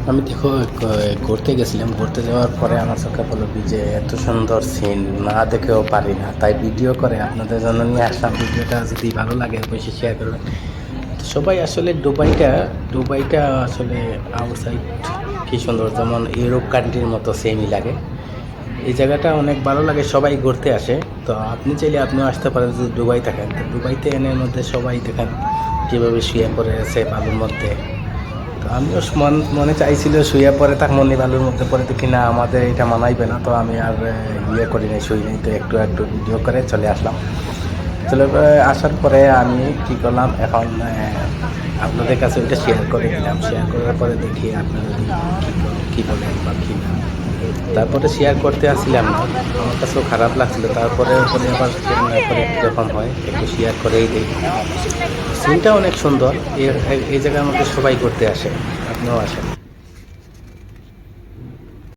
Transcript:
আমি দেখো ঘুরতে গেছিলাম, ঘুরতে যাওয়ার পরে আমার চোখে পড়লো কি যে এত সুন্দর সিন না দেখেও পারি না, তাই ভিডিও করে আপনাদের জন্য নিয়ে আসলাম। ভিডিওটা যদি ভালো লাগে অবশ্যই শেয়ার করবেন। তো সবাই আসলে দুবাইটা আসলে আউটসাইড কি সুন্দর, যেমন ইউরোপ কান্ট্রির মতো সেমই লাগে। এই জায়গাটা অনেক ভালো লাগে, সবাই ঘুরতে আসে। তো আপনি চাইলে আপনিও আসতে পারেন যদি দুবাই থাকেন। তো দুবাইতে এনের মধ্যে সবাই দেখেন কীভাবে শুয়ে পড়ে আছে বালুর মধ্যে। তো আমিও মনে চাইছিল শুয়ে পরে তার মনে বালুর মধ্যে পরে, দেখি না আমাদের এটা মানাইবে না। তো আমি আর ইয়ে করি নাই, শুই নাই। তো একটু একটু ভিডিও করে চলে আসলাম। চলে আসার পরে আমি কী করলাম, এখন আপনাদের কাছে ওইটা শেয়ার করে দিলাম। শেয়ার করার পরে দেখি আপনারা যদি কী বলেন বা কী না। তারপরে শেয়ার করতে আসছিলাম না, আমার কাছেও খারাপ লাগছিল। তারপরে বলে আবার শেয়ার না করে কীরকম হয়, একটু শেয়ার করেই দিই। সিনটা অনেক সুন্দর। এই জায়গার মধ্যে সবাই ঘুরতে আসে, আপনিও আসেন।